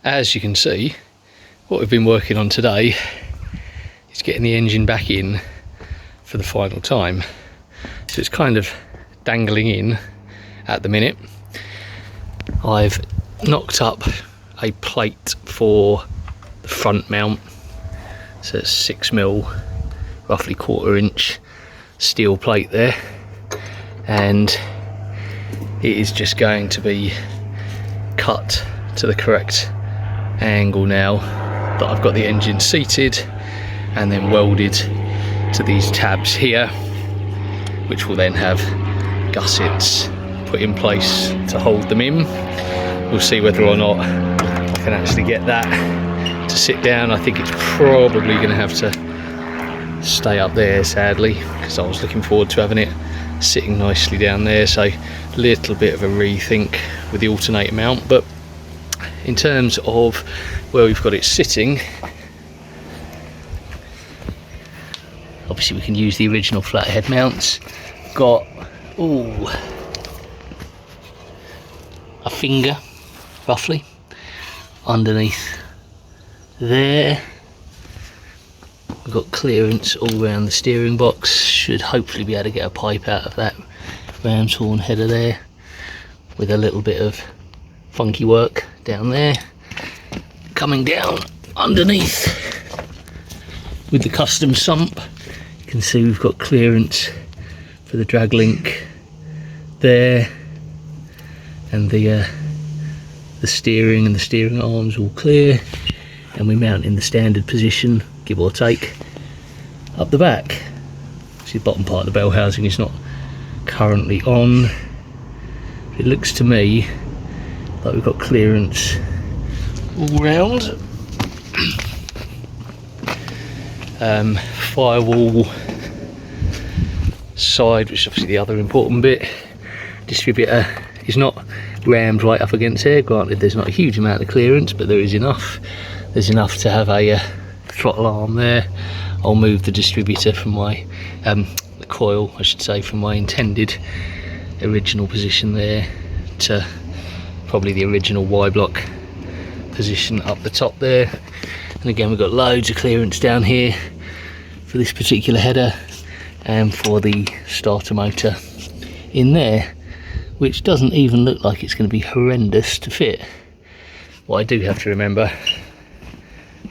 as you can see, what we've been working on today is getting the engine back in for the final time. So it's kind of dangling in at the minute. I've knocked up a plate for the front mount, so it's 6mm, roughly 1/4 inch steel plate there, and it is just going to be cut to the correct angle now that I've got the engine seated, and then welded to these tabs here, which will then have gussets put in place to hold them in. We'll see whether or not I can actually get that to sit down. I think it's probably going to have to stay up there, sadly, because I was looking forward to having it sitting nicely down there. So a little bit of a rethink with the alternator mount, but in terms of where we've got it sitting, obviously we can use the original flathead mounts. Got a finger roughly underneath there. We've got clearance all around the steering box. Should hopefully be able to get a pipe out of that ram's horn header there, with a little bit of funky work down there. Coming down underneath with the custom sump, you can see we've got clearance for the drag link there, and the steering and the steering arms all clear, and we mount in the standard position, give or take, up the back. See, the bottom part of the bell housing is not currently on. It looks to me like we've got clearance all round. Firewall side, which is obviously the other important bit. Distributor is not rammed right up against here. Granted, there's not a huge amount of clearance, but there is enough. There's enough to have a throttle arm there. I'll move the distributor from my the coil, I should say, from my intended original position there to probably the original Y block position up the top there. And again, we've got loads of clearance down here for this particular header and for the starter motor in there, which doesn't even look like it's going to be horrendous to fit. What I do have to remember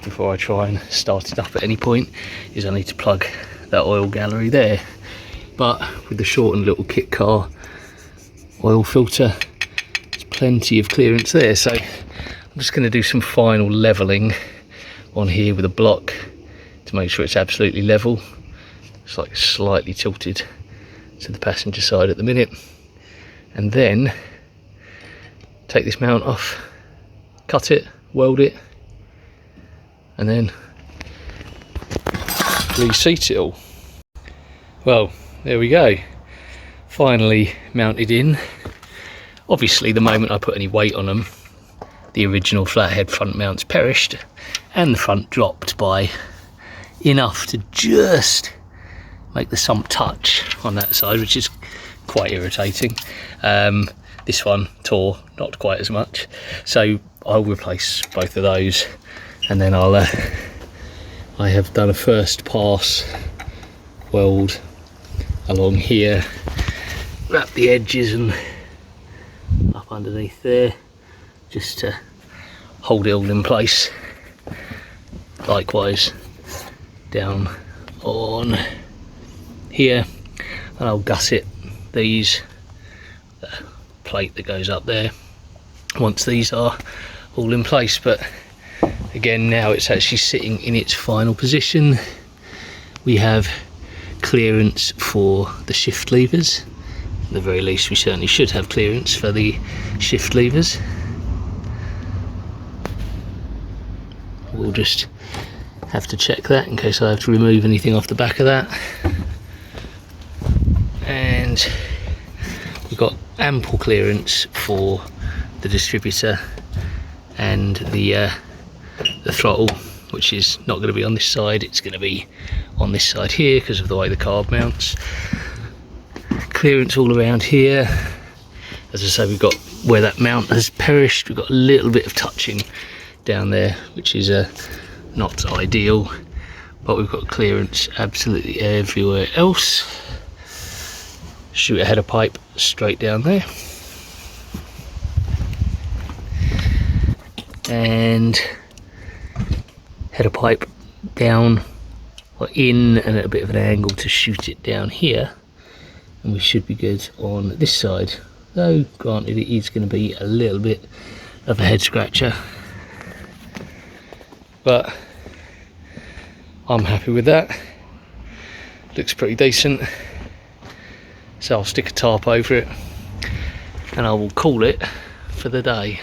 before I try and start it up at any point is I need to plug that oil gallery there. But with the shortened little kit car oil filter, there's plenty of clearance there. So I'm just going to do some final levelling on here with a block to make sure it's absolutely level. It's like slightly tilted to the passenger side at the minute, and then take this mount off, cut it, weld it, and then reseat it all. Well, there we go, finally mounted in. Obviously, the moment I put any weight on them, the original flathead front mounts perished, and the front dropped by enough to just make the sump touch on that side, which is quite irritating. This one tore not quite as much, so I'll replace both of those, and then I have done a first pass weld along here, wrap the edges and up underneath there, just to hold it all in place. Likewise down on here, and I'll gusset these, the plate that goes up there, once these are all in place. But again, now it's actually sitting in its final position. We have clearance for the shift levers. At the very least, we certainly should have clearance for the shift levers. We'll just have to check that in case I have to remove anything off the back of that. And we've got ample clearance for the distributor and the throttle, which is not going to be on this side, it's going to be on this side here because of the way the carb mounts. Clearance all around here. As I say, we've got where that mount has perished, we've got a little bit of touching down there, which is not ideal, but we've got clearance absolutely everywhere else. Shoot a header pipe straight down there, and header pipe down or in and at a bit of an angle to shoot it down here, and we should be good on this side, though granted it is going to be a little bit of a head scratcher, but I'm happy with that. Looks pretty decent, so I'll stick a tarp over it and I will call it for the day.